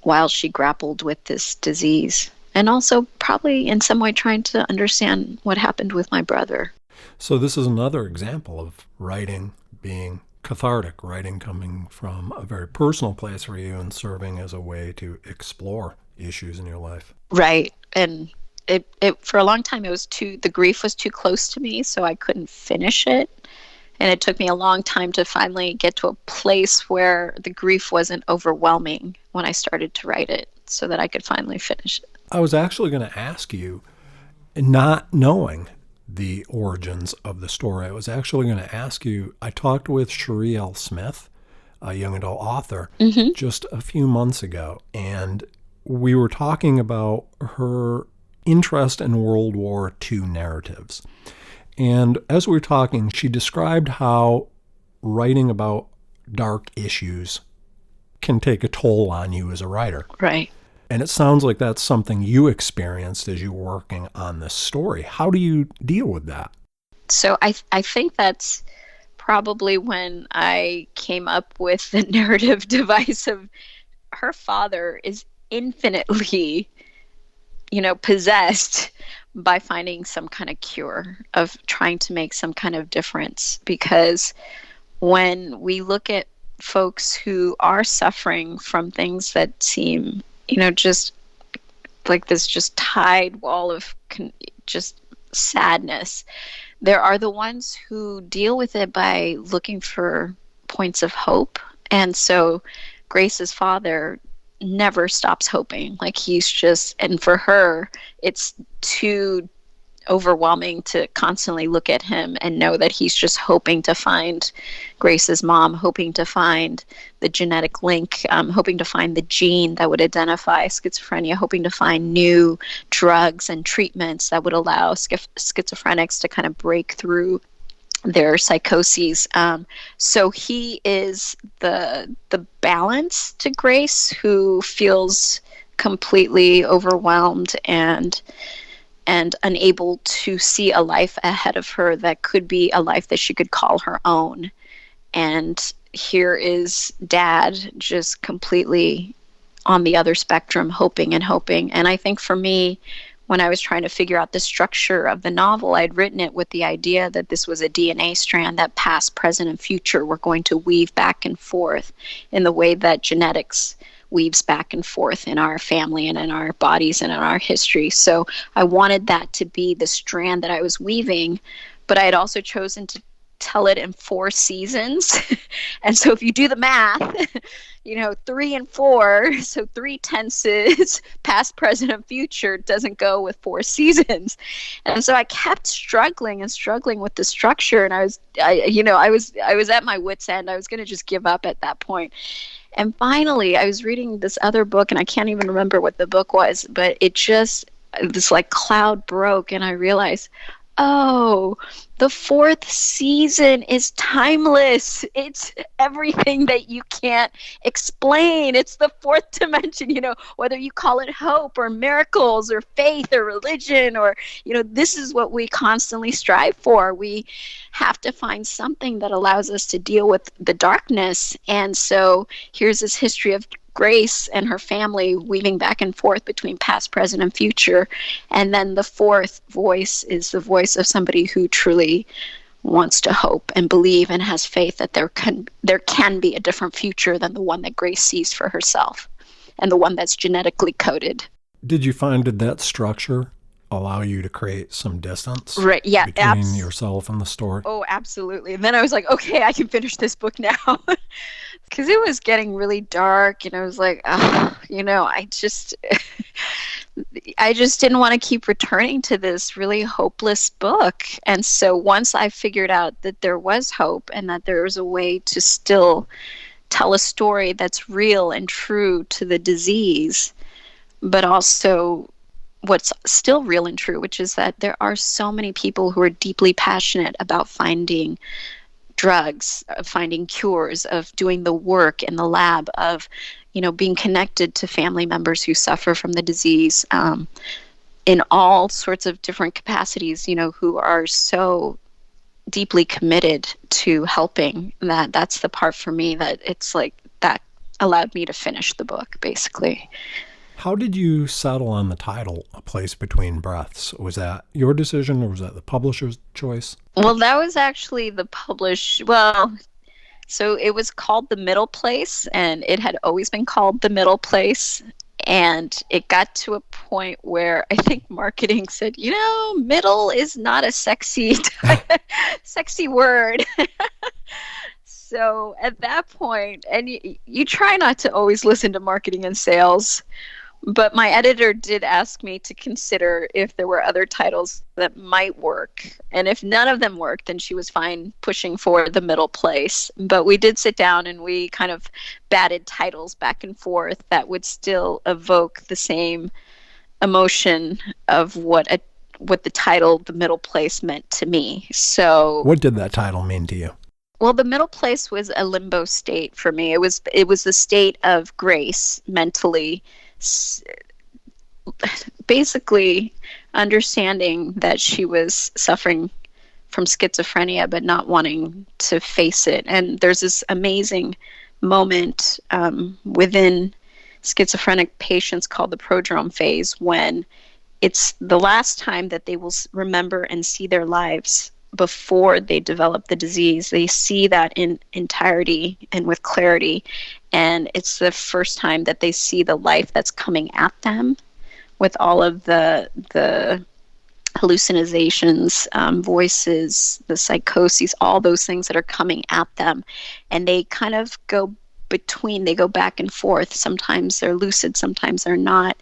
while she grappled with this disease. And also probably in some way trying to understand what happened with my brother. So this is another example of writing being cathartic, writing coming from a very personal place for you and serving as a way to explore issues in your life. Right. And it for a long time, the grief was too close to me, so I couldn't finish it. And it took me a long time to finally get to a place where the grief wasn't overwhelming when I started to write it, so that I could finally finish it. I was actually going to ask you, not knowing the origins of the story, I was actually going to ask you, I talked with Cherie L. Smith, a young adult author, just a few months ago, and we were talking about her interest in World War II narratives. And as we were talking, she described how writing about dark issues can take a toll on you as a writer. Right. And it sounds like that's something you experienced as you were working on this story. How do you deal with that? So I think that's probably when I came up with the narrative device of her father is infinitely, possessed by finding some kind of cure, of trying to make some kind of difference. Because when we look at folks who are suffering from things that seem, just like this just tide wall of just sadness, there are the ones who deal with it by looking for points of hope. And so Grace's father never stops hoping. Like, he's just, and for her, it's too overwhelming to constantly look at him and know that he's just hoping to find Grace's mom, hoping to find the genetic link, hoping to find the gene that would identify schizophrenia, hoping to find new drugs and treatments that would allow schizophrenics to kind of break through their psychoses. So he is the balance to Grace, who feels completely overwhelmed and unable to see a life ahead of her that could be a life that she could call her own. And here is Dad just completely on the other spectrum, hoping and hoping. And I think for me, when I was trying to figure out the structure of the novel, I'd written it with the idea that this was a DNA strand that past, present, and future were going to weave back and forth in the way that genetics weaves back and forth in our family and in our bodies and in our history. So I wanted that to be the strand that I was weaving, but I had also chosen to tell it in 4 seasons. And so if you do the math, 3 and 4, so 3 tenses, past, present, and future, doesn't go with 4 seasons. And so I kept struggling with the structure, and I was at my wit's end. I was going to just give up at that point. And finally, I was reading this other book, and I can't even remember what the book was, but this like cloud broke, and I realized, oh, the 4th season is timeless. It's everything that you can't explain. It's the 4th dimension, whether you call it hope or miracles or faith or religion or, this is what we constantly strive for. We have to find something that allows us to deal with the darkness. And so here's this history of Grace and her family weaving back and forth between past, present, and future. And then the 4th voice is the voice of somebody who truly wants to hope and believe and has faith that there can be a different future than the one that Grace sees for herself and the one that's genetically coded. Did you find that structure allow you to create some distance between yourself and the story? Oh, absolutely. And then I was like, okay, I can finish this book now. Because it was getting really dark, and I was like, I just didn't want to keep returning to this really hopeless book. And so once I figured out that there was hope and that there was a way to still tell a story that's real and true to the disease, but also what's still real and true, which is that there are so many people who are deeply passionate about finding drugs, of finding cures, of doing the work in the lab, of being connected to family members who suffer from the disease, in all sorts of different capacities, who are so deeply committed to helping. That's the part for me that it's like that allowed me to finish the book, basically. How did you settle on the title, A Place Between Breaths? Was that your decision, or was that the publisher's choice? Well, that was actually the so it was called The Middle Place, and it had always been called The Middle Place. And it got to a point where I think marketing said, middle is not a sexy word. So at that point, and you try not to always listen to marketing and sales But my editor did ask me to consider if there were other titles that might work. And if none of them worked, then she was fine pushing for the middle place. But we did sit down and we kind of batted titles back and forth that would still evoke the same emotion of what the title The Middle Place meant to me. So what did that title mean to you? Well, the middle place was a limbo state for me. It was the state of grace mentally, basically understanding that she was suffering from schizophrenia but not wanting to face it. And there's this amazing moment within schizophrenic patients called the prodrome phase, when it's the last time that they will remember and see their lives before they develop the disease. They see that in entirety and with clarity, and it's the first time that they see the life that's coming at them with all of the hallucinations, voices, the psychoses, all those things that are coming at them. And they kind of go back and forth. Sometimes they're lucid, sometimes they're not.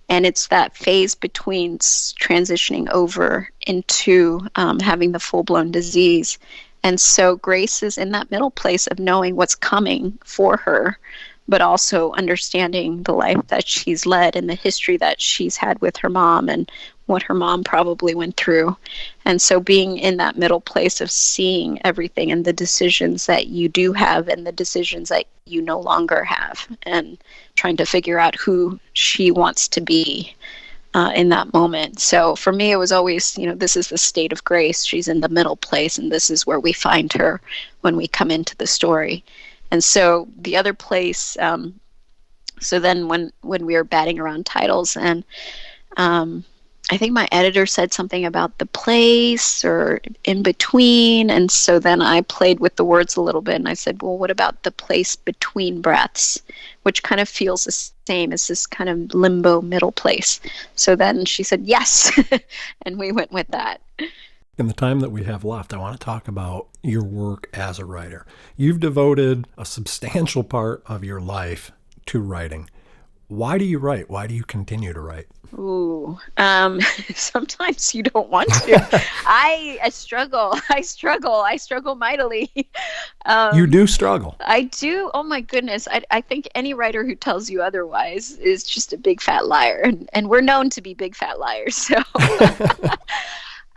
And it's that phase between transitioning over into having the full-blown disease. And so Grace is in that middle place of knowing what's coming for her, but also understanding the life that she's led and the history that she's had with her mom and what her mom probably went through. And so being in that middle place of seeing everything and the decisions that you do have and the decisions that you no longer have, and trying to figure out who she wants to be in that moment. So for me, it was always, this is the state of Grace. She's in the middle place, and this is where we find her when we come into the story. And so the other place, so then when we were batting around titles, and I think my editor said something about the place or in between. And so then I played with the words a little bit, and I said, well, what about the place between breaths, which kind of feels the same as this kind of limbo middle place. So then she said, yes. And we went with that. In the time that we have left, I want to talk about your work as a writer. You've devoted a substantial part of your life to writing. Why do you write? Why do you continue to write? Ooh, sometimes you don't want to. I struggle. I struggle mightily. You do struggle. I do. Oh my goodness. I think any writer who tells you otherwise is just a big fat liar. And we're known to be big fat liars. So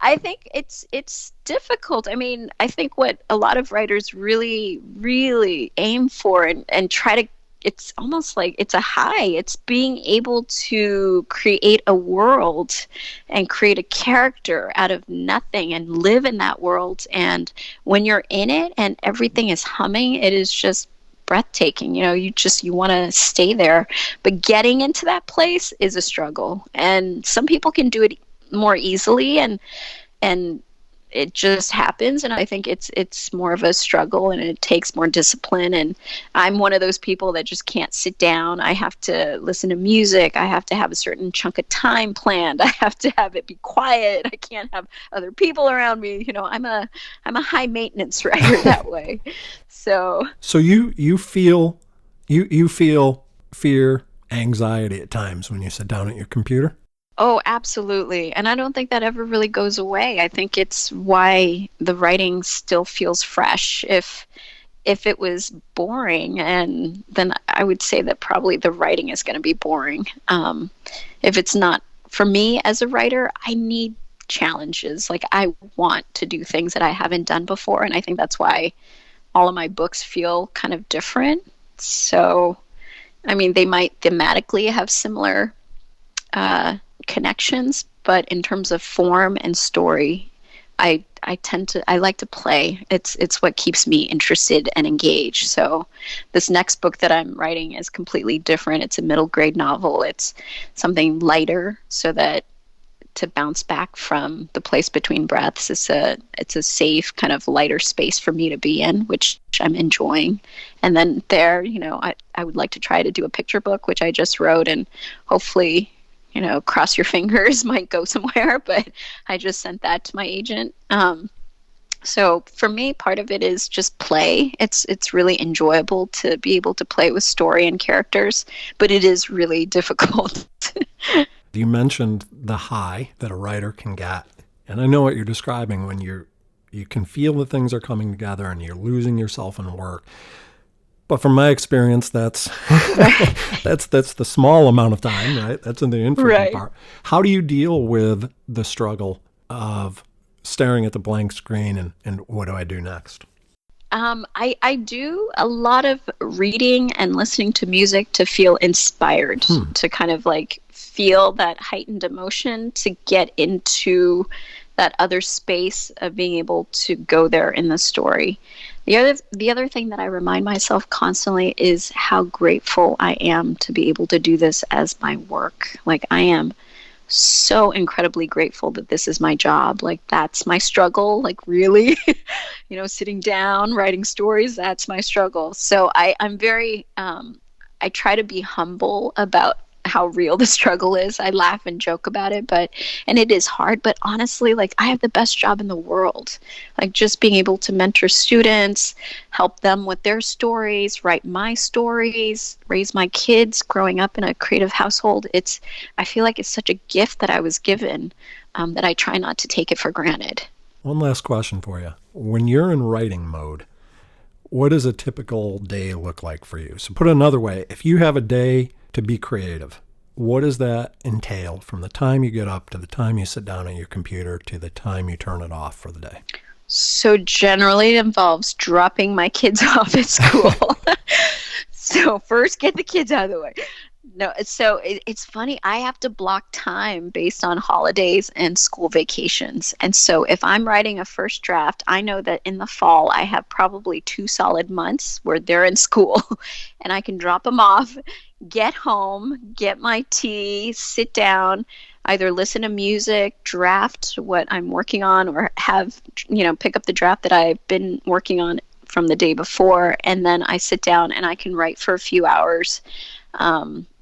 I think it's difficult. I mean, I think what a lot of writers really, really aim for and try to, it's almost like it's a high. It's being able to create a world and create a character out of nothing and live in that world. And when you're in it and everything is humming, it is just breathtaking. You want to stay there. But getting into that place is a struggle. And some people can do it more easily, and it just happens. And I think it's more of a struggle, and it takes more discipline. And I'm one of those people that just can't sit down. I have to listen to music. I have to have a certain chunk of time planned. I have to have it be quiet. I can't have other people around me. I'm a high maintenance writer that way. So you feel fear, anxiety at times when you sit down at your computer? Oh, absolutely. And I don't think that ever really goes away. I think it's why the writing still feels fresh. If it was boring, and then I would say that probably the writing is going to be boring. If it's not, for me as a writer, I need challenges. Like, I want to do things that I haven't done before. And I think that's why all of my books feel kind of different. So, I mean, they might thematically have similar connections, but in terms of form and story, I like to play. It's what keeps me interested and engaged. So this next book that I'm writing is completely different. It's a middle grade novel. It's something lighter, so that to bounce back from the place between breaths, it's a safe kind of lighter space for me to be in, which I'm enjoying. And then there, I would like to try to do a picture book, which I just wrote, and hopefully, cross your fingers, might go somewhere, but I just sent that to my agent. So for me, part of it is just play. It's really enjoyable to be able to play with story and characters, but it is really difficult. You mentioned the high that a writer can get, and I know what you're describing when you can feel that things are coming together and you're losing yourself in work. But from my experience, that's that's the small amount of time, right? That's in the infrequent part. How do you deal with the struggle of staring at the blank screen and what do I do next? I do a lot of reading and listening to music to feel inspired, to kind of like feel that heightened emotion, to get into that other space of being able to go there in the story. The other thing that I remind myself constantly is how grateful I am to be able to do this as my work. Like, I am so incredibly grateful that this is my job. Like, that's my struggle. Like, really, sitting down, writing stories, that's my struggle. So I'm very, I try to be humble about how real the struggle is. I laugh and joke about it, and it is hard, but honestly, like, I have the best job in the world. Like, just being able to mentor students, help them with their stories, write my stories, raise my kids growing up in a creative household. I feel like it's such a gift that I was given, that I try not to take it for granted. One last question for you. When you're in writing mode, what does a typical day look like for you? So put it another way, if you have a day to be creative, what does that entail from the time you get up to the time you sit down at your computer to the time you turn it off for the day? So generally it involves dropping my kids off at school. So first get the kids out of the way. No, so it's funny. I have to block time based on holidays and school vacations. And so if I'm writing a first draft, I know that in the fall, I have probably 2 solid months where they're in school and I can drop them off, get home, get my tea, sit down, either listen to music, draft what I'm working on, or have, pick up the draft that I've been working on from the day before. And then I sit down and I can write for a few hours.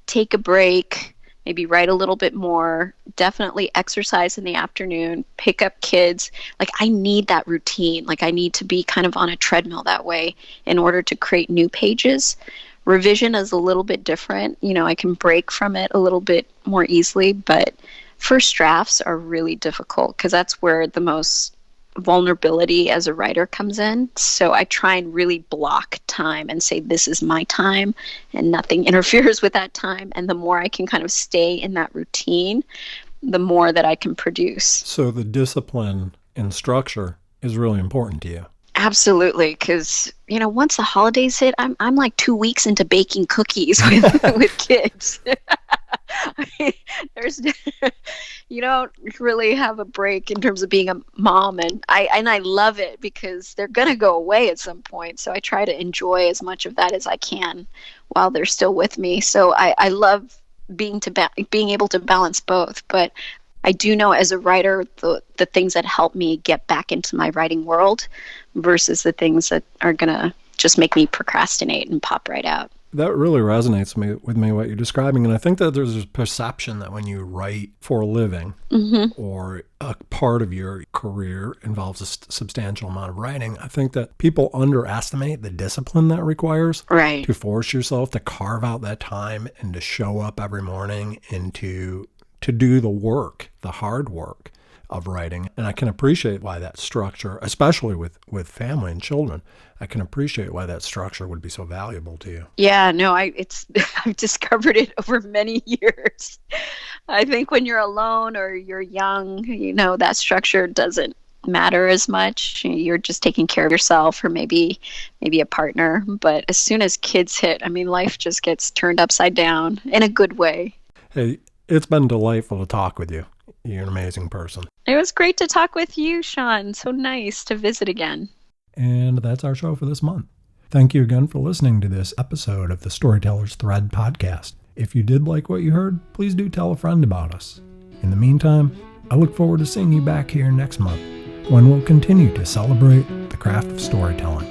Take a break, maybe write a little bit more, definitely exercise in the afternoon, pick up kids. Like, I need that routine. Like, I need to be kind of on a treadmill that way in order to create new pages. Revision is a little bit different. I can break from it a little bit more easily, but first drafts are really difficult because that's where the most vulnerability as a writer comes in. So I try and really block time and say, this is my time and nothing interferes with that time. And the more I can kind of stay in that routine, the more that I can produce. So the discipline and structure is really important to you. Absolutely, because once the holidays hit, I'm like 2 weeks into baking cookies with kids. I mean, you don't really have a break in terms of being a mom, and I love it because they're gonna go away at some point. So I try to enjoy as much of that as I can while they're still with me. So I love being able to balance both, but I do know as a writer, the things that help me get back into my writing world versus the things that are going to just make me procrastinate and pop right out. That really resonates with me, what you're describing. And I think that there's a perception that when you write for a living, or a part of your career involves a substantial amount of writing, I think that people underestimate the discipline that requires to force yourself to carve out that time and to show up every morning and to do the work, the hard work of writing. And I can appreciate why that structure, especially with family and children, I can appreciate why that structure would be so valuable to you. Yeah, no, I've discovered it over many years. I think when you're alone or you're young, that structure doesn't matter as much. You're just taking care of yourself or maybe a partner. But as soon as kids hit, life just gets turned upside down in a good way. Hey, it's been delightful to talk with you. You're an amazing person. It was great to talk with you, Sean. So nice to visit again. And that's our show for this month. Thank you again for listening to this episode of the Storyteller's Thread podcast. If you did like what you heard, please do tell a friend about us. In the meantime, I look forward to seeing you back here next month when we'll continue to celebrate the craft of storytelling.